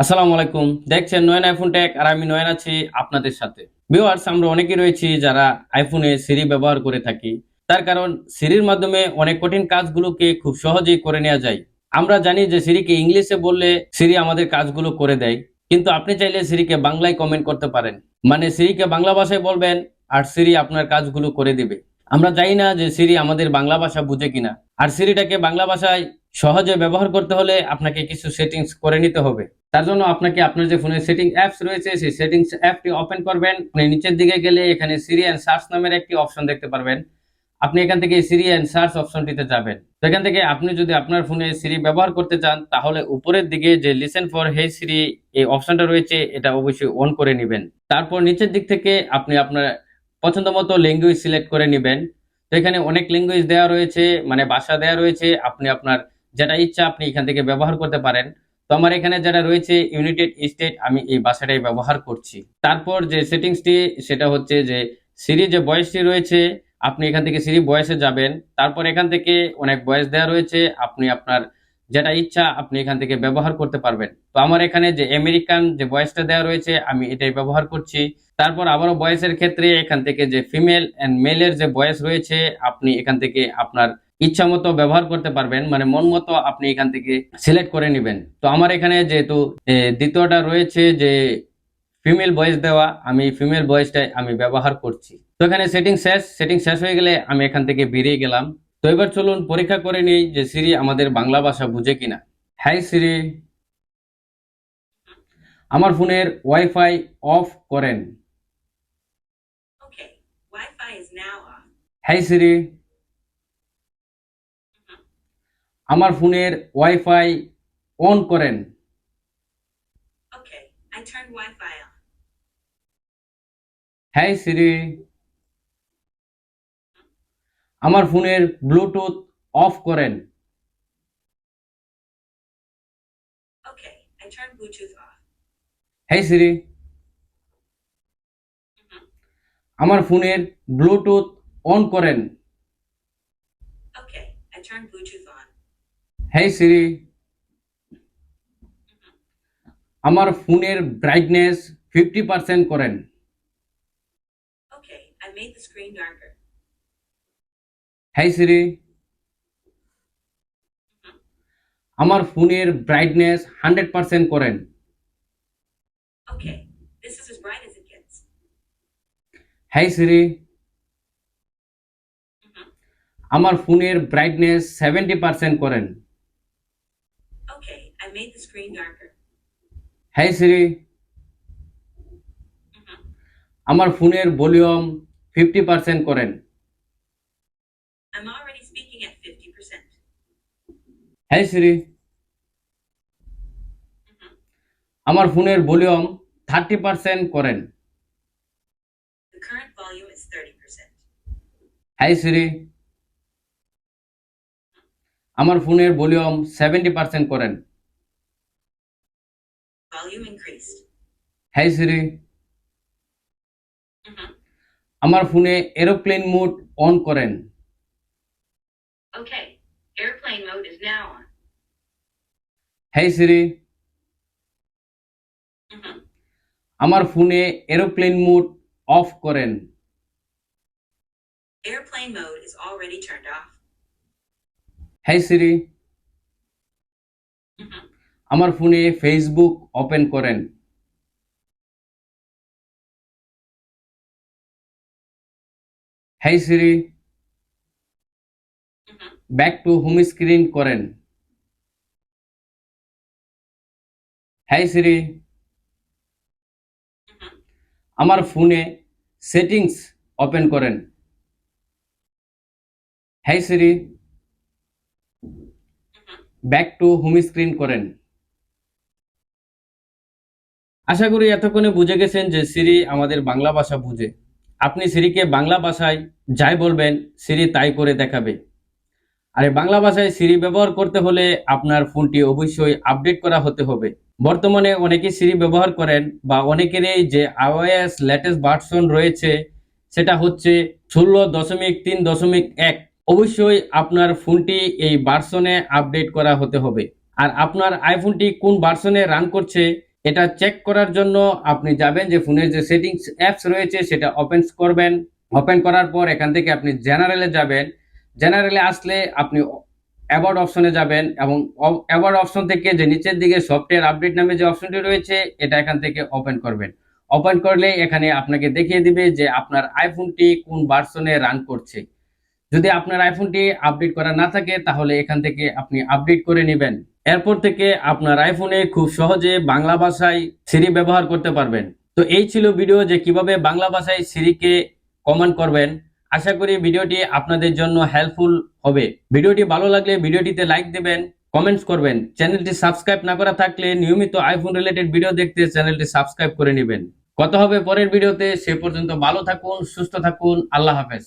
আসসালামু আলাইকুম। দেখছেন নয়ন আইফোন টেক আর আমি নয়ন আছি আপনাদের সাথে। ভিউয়ার্স, আমরা অনেকেই রয়েছি যারা আইফোনে সিরি ব্যবহার করে থাকি। তার কারণ সিরির মাধ্যমে অনেক কঠিন কাজগুলোকে খুব সহজেই করে নেওয়া যায়। আমরা জানি যে সিরিকে ইংলিশে বললে সিরি আমাদের কাজগুলো করে দেয়। কিন্তু আপনি চাইলে সিরিকে বাংলায় কমেন্ট করতে পারেন। মানে সিরিকে বাংলা ভাষায় বলবেন আর সিরি আপনার কাজগুলো করে দিবে। আমরা জানি না যে সিরি আমাদের বাংলা ভাষা বুঝে কিনা। আর সিরিটাকে বাংলা ভাষায় সহজে ব্যবহার করতে হলে আপনাকে কিছু সেটিংস করে নিতে হবে। তার জন্য আপনাকে আপনার যে ফোনের সেটিং অ্যাপস রয়েছে সেই সেটিংস অ্যাপটি ওপেন করবেন। আপনি নিচের দিকে গেলে এখানে সিরি এন্ড সার্চ নামের একটি অপশন দেখতে পারবেন। আপনি এখান থেকে সিরি এন্ড সার্চ অপশনটিতে যাবেন। তো এখান থেকে আপনি যদি আপনার ফোনে সিরি ব্যবহার করতে চান তাহলে উপরের দিকে যে লিসেন ফর হে সিরি এই অপশনটা রয়েছে এটা অবশ্যই অন করে নেবেন। তারপর নিচের দিক থেকে আপনি আপনার পছন্দ মতো ল্যাঙ্গুয়েজ সিলেক্ট করে নেবেন। তো এখানে অনেক ল্যাঙ্গুয়েজ দেওয়া রয়েছে, মানে ভাষা দেওয়া রয়েছে। আপনি আপনার যেটা ইচ্ছা আপনি এখান থেকে ব্যবহার করতে পারেন। তো আমার এখানে যারা রয়েছে ইউনাইটেড স্টেট, আমি এই ভাষাটাই ব্যবহার করছি। তারপর যে সেটিংসটি সেটা হচ্ছে যে সিরি যে ভয়েসটি রয়েছে আপনি এখান থেকে সিরি ভয়েসে যাবেন। তারপর এখান থেকে অনেক ভয়েস দেওয়া রয়েছে, আপনি আপনার যেটা ইচ্ছা আপনি এখান থেকে ব্যবহার করতে পারবেন। তো আমার এখানে যে আমেরিকান যে ভয়েসটা দেওয়া রয়েছে আমি এটাই ব্যবহার করছি। তারপর আবারও ভয়েসের ক্ষেত্রে এখান থেকে যে ফিমেল এন্ড মেলের যে ভয়েস রয়েছে আপনি এখান থেকে আপনার ইচ্ছা মতো ব্যবহার করতে পারবেন, মানে মন মতো আপনি এখান থেকে সিলেক্ট করে নেবেন। তো আমার এখানে যেহেতু দ্বিতীয়টা রয়েছে যে ফিমেল ভয়েস দেওয়া, আমি ফিমেল ভয়েসটাই আমি ব্যবহার করছি। তো এখানে সেটিং শেষ হয়ে গেলে আমি এখান থেকে বেরিয়ে গেলাম। তো এবার চলুন পরীক্ষা করে নিই যে সিরি আমাদের বাংলা ভাষা বুঝে কিনা। হাই সিরি, আমার ফোনের ওয়াইফাই অফ করেন। Okay, Wi-Fi is now off. Hi Siri, আমার ফোনের ওয়াইফাই অন করেন। Okay, I turned Wi-Fi on. Hi Siri, আমার ফোনের ব্লুটুথ অফ করেন। Okay, I turned Bluetooth off. Hi Siri, আমার ফোনের ব্লুটুথ অন করেন। Okay, I turned Bluetooth on. Hi Siri, আমার ফোনের ব্রাইটনেস 50% করেন। Okay, I made the screen darker. Hi Siri, আমার ফোনের ব্রাইটনেস 100% করেন। Okay, this is as bright as it gets. Hi Siri, আমার ফোনের ব্রাইটনেস 70% করেন। Okay, I made the screen darker. Hi Siri, আমার ফোনের ভলিউম 50% করেন। I'm already speaking at 50%. High Siri, আমার ফোনের ভলিউম 30% করেন। The current volume is 30%. High Siri, আমার ফোনের ভলিউম 70% করেন। Volume increased. হাই সিরি, আমার ফোনে এরোপ্লেন মোড অন করেন। Okay, airplane mode is now on. Hi Siri, আমার ফোনে এরোপ্লেন মোড অফ করেন। Airplane mode is already turned off. Hi Siri, আমার ফোনে ফেসবুক ওপেন করেন। Hi Siri, back to home screen করেন। হাই সিরি, আমার ফোনে সেটিংস ওপেন করেন। Hi Siri, back to home screen করেন। আশা করি এতক্ষণে বুঝে গেছেন যে সিরি আমাদের বাংলা ভাষা বুঝে। আপনি সিরিকে বাংলা ভাষায় যাই বলবেন সিরি তাই করে দেখাবে। আর এই বাংলা ভাষায় সিরি ব্যবহার করতে হলে আপনার ফোনটি অবশ্যই আপডেট করা হতে হবে। বর্তমানে অনেকেই সিরি ব্যবহার করেন বা অনেকেরই যে iOS লেটেস্ট ভার্সন রয়েছে সেটা হচ্ছে 16.3.1। অবশ্যই আপনার ফোনটি এই ভার্সনে আপডেট করা হতে হবে। আর আপনার আইফোনটি কোন ভার্সনে রান করছে এটা চেক করার জন্য আপনি যাবেন যে ফোনের যে সেটিংস অ্যাপস রয়েছে সেটা ওপেন করবেন। ওপেন করার পর এখান থেকে আপনি জেনারেলে যাবেন। জেনারেলে আসলে আপনি অ্যাবাউট অপশনে যাবেন এবং অ্যাবাউট অপশন থেকে যে নিচের দিকে সফটওয়্যার আপডেট নামে যে অপশনটি রয়েছে এটা এখান থেকে ওপেন করবেন। ওপেন করলে এখানে আপনাকে দেখিয়ে দিবে যে আপনার আইফোনটি কোন ভার্সনে রান করছে। যদি আপনার আইফোনটি আপডেট করা না থাকে তাহলে এখান থেকে আপনি আপডেট করে নেবেন। এরপর থেকে আপনার আইফোনে খুব সহজে বাংলা ভাষায় সিরি ব্যবহার করতে পারবেন। তো এই ছিল ভিডিও যে কিভাবে বাংলা ভাষায় সিরিকে কমান্ড করবেন। আশা করি ভিডিওটি আপনাদের জন্য হেল্পফুল হবে। ভিডিওটি ভালো লাগলে ভিডিওটিতে লাইক দেবেন, কমেন্টস করবেন। চ্যানেলটি সাবস্ক্রাইব না করা থাকলে নিয়মিত আইফোন রিলেটেড ভিডিও দেখতে চ্যানেলটি সাবস্ক্রাইব করে নেবেন। কথা হবে পরের ভিডিওতে। সে পর্যন্ত ভালো থাকুন, সুস্থ থাকুন। আল্লাহ হাফেজ।